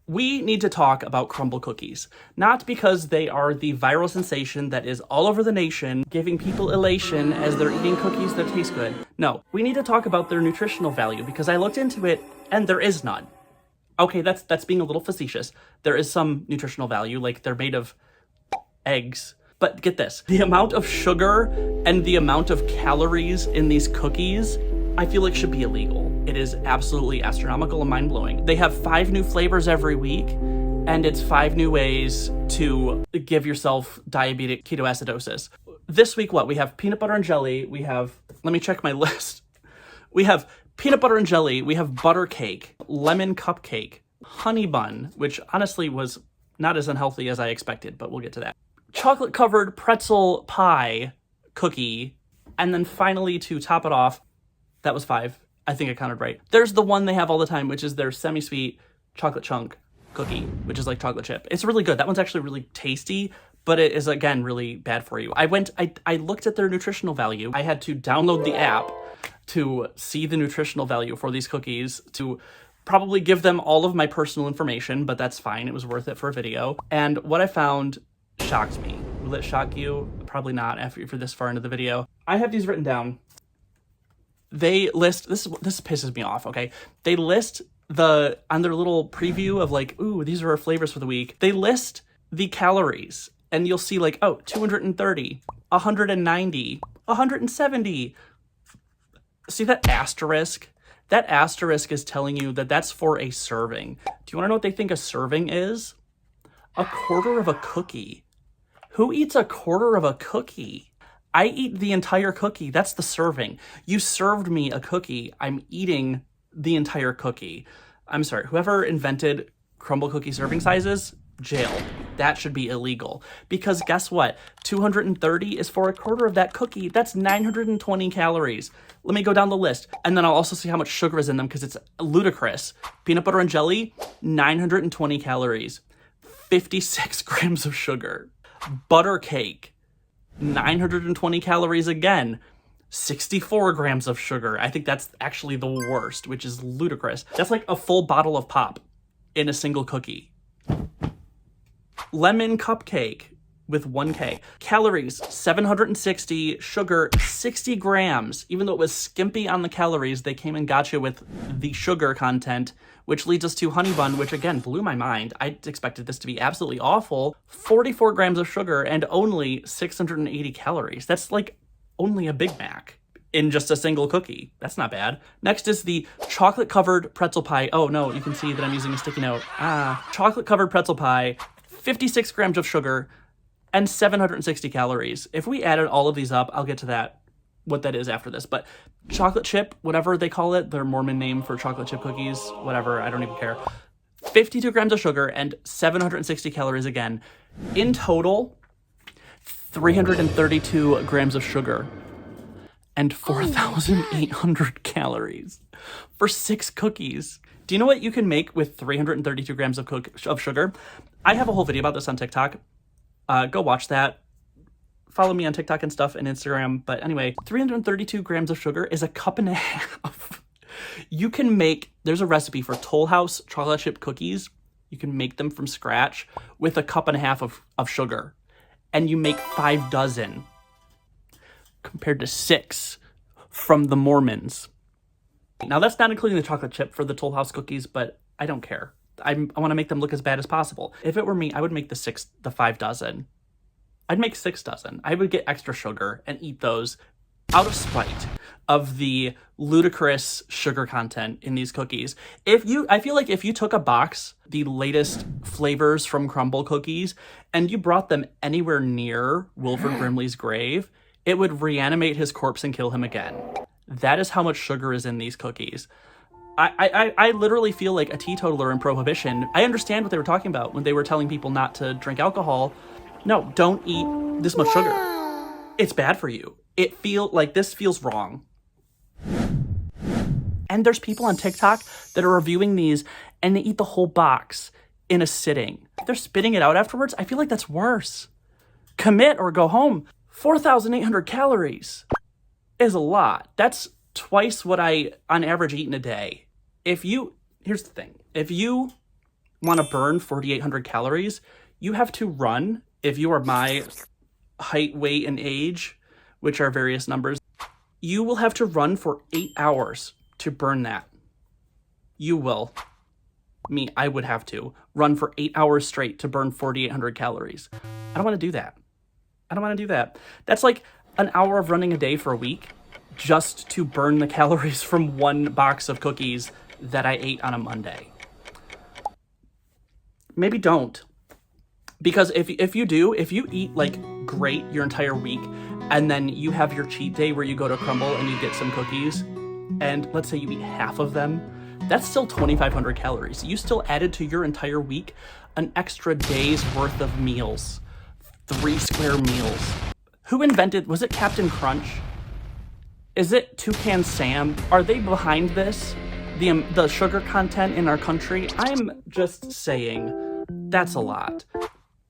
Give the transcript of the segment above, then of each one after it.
We need to talk about Crumbl Cookies, not because they are the viral sensation that is all over the nation, giving people elation as they're eating cookies that taste good. No, we need to talk about their nutritional value because I looked into it and there is none. Okay, that's being a little facetious. There is some nutritional value, like they're made of eggs. But get this, the amount of sugar and the amount of calories in these cookies, I feel like should be illegal. It is absolutely astronomical and mind-blowing. They have 5 new flavors every week, and it's 5 new ways to give yourself diabetic ketoacidosis. This week, what? We have peanut butter and jelly. We have, let me check my list. We have peanut butter and jelly. We have butter cake, lemon cupcake, honey bun, which honestly was not as unhealthy as I expected, but we'll get to that. Chocolate-covered pretzel pie cookie, and then finally, to top it off, that was 5. I think I counted right. There's the one they have all the time, which is their semi-sweet chocolate chunk cookie, which is like chocolate chip. It's really good. That one's actually really tasty, but it is, again, really bad for you. I looked at their nutritional value. I had to download the app to see the nutritional value for these cookies, to probably give them all of my personal information, but that's fine. It was worth it for a video. And what I found shocked me. Will it shock you? Probably not after you're this far into the video. I have these written down. They list, this pisses me off, okay? They list on their little preview of like, ooh, these are our flavors for the week. They list the calories and you'll see like, oh, 230, 190, 170. See that asterisk? That asterisk is telling you that that's for a serving. Do you want to know what they think a serving is? A quarter of a cookie. Who eats a quarter of a cookie? I eat the entire cookie. That's the serving. You served me a cookie. I'm eating the entire cookie. I'm sorry, whoever invented Crumbl cookie serving sizes, jail. That should be illegal. Because guess what? 230 is for a quarter of that cookie. That's 920 calories. Let me go down the list. And then I'll also see how much sugar is in them because it's ludicrous. Peanut butter and jelly, 920 calories. 56 grams of sugar. Butter cake, 920 calories again, 64 grams of sugar. I think that's actually the worst, which is ludicrous. That's like a full bottle of pop in a single cookie. Lemon cupcake with 1K. Calories, 760, sugar, 60 grams. Even though it was skimpy on the calories, they came and got you with the sugar content, which leads us to honey bun, which again blew my mind. I expected this to be absolutely awful. 44 grams of sugar and only 680 calories. That's like only a Big Mac in just a single cookie. That's not bad. Next is the chocolate-covered pretzel pie. Oh no, you can see that I'm using a sticky note. Chocolate-covered pretzel pie, 56 grams of sugar, and 760 calories. If we added all of these up, I'll get to that, what that is after this. But chocolate chip, whatever they call it, their Mormon name for chocolate chip cookies, whatever, I don't even care. 52 grams of sugar and 760 calories again. In total, 332 grams of sugar and 4,800 calories for 6 cookies. Do you know what you can make with 332 grams of sugar? I have a whole video about this on TikTok. Go watch that. Follow me on TikTok and stuff and Instagram. But anyway, 332 grams of sugar is a cup and a half. You can make, there's a recipe for Toll House chocolate chip cookies. You can make them from scratch with a cup and a half of sugar. And you make 5 dozen compared to 6 from the Mormons. Now that's not including the chocolate chip for the Toll House cookies, but I don't care. I want to make them look as bad as possible. If it were me, I would make the 5 dozen. I'd make 6 dozen. I would get extra sugar and eat those out of spite of the ludicrous sugar content in these cookies. I feel like if you took a box, the latest flavors from Crumbl Cookies, and you brought them anywhere near Wilford Brimley's grave, it would reanimate his corpse and kill him again. That is how much sugar is in these cookies. I literally feel like a teetotaler in Prohibition. I understand what they were talking about when they were telling people not to drink alcohol. No, don't eat this much sugar. It's bad for you. This feels wrong. And there's people on TikTok that are reviewing these and they eat the whole box in a sitting. If they're spitting it out afterwards, I feel like that's worse. Commit or go home. 4,800 calories is a lot. That's twice what I, on average, eat in a day. Here's the thing. If you want to burn 4,800 calories, you have to run, if you are my height, weight, and age, which are various numbers, you will have to run for 8 hours to burn that. You will. I would have to run for 8 hours straight to burn 4,800 calories. I don't want to do that. I don't want to do that. That's like an hour of running a day for a week just to burn the calories from one box of cookies that I ate on a Monday. Maybe don't. Because if you eat like great your entire week, and then you have your cheat day where you go to Crumbl and you get some cookies, and let's say you eat half of them, that's still 2,500 calories. You still added to your entire week an extra day's worth of meals. 3 square meals. Who invented, was it Captain Crunch? Is it Toucan Sam? Are they behind this? The sugar content in our country? I'm just saying, that's a lot.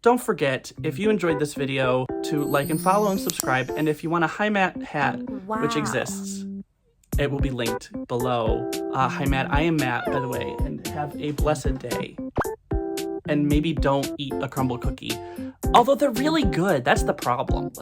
Don't forget, if you enjoyed this video, to like and follow and subscribe, and if you want a Hi Matt hat, which exists, it will be linked below. Hi Matt, I am Matt, by the way, and have a blessed day. And maybe don't eat a Crumbl cookie. Although they're really good, that's the problem.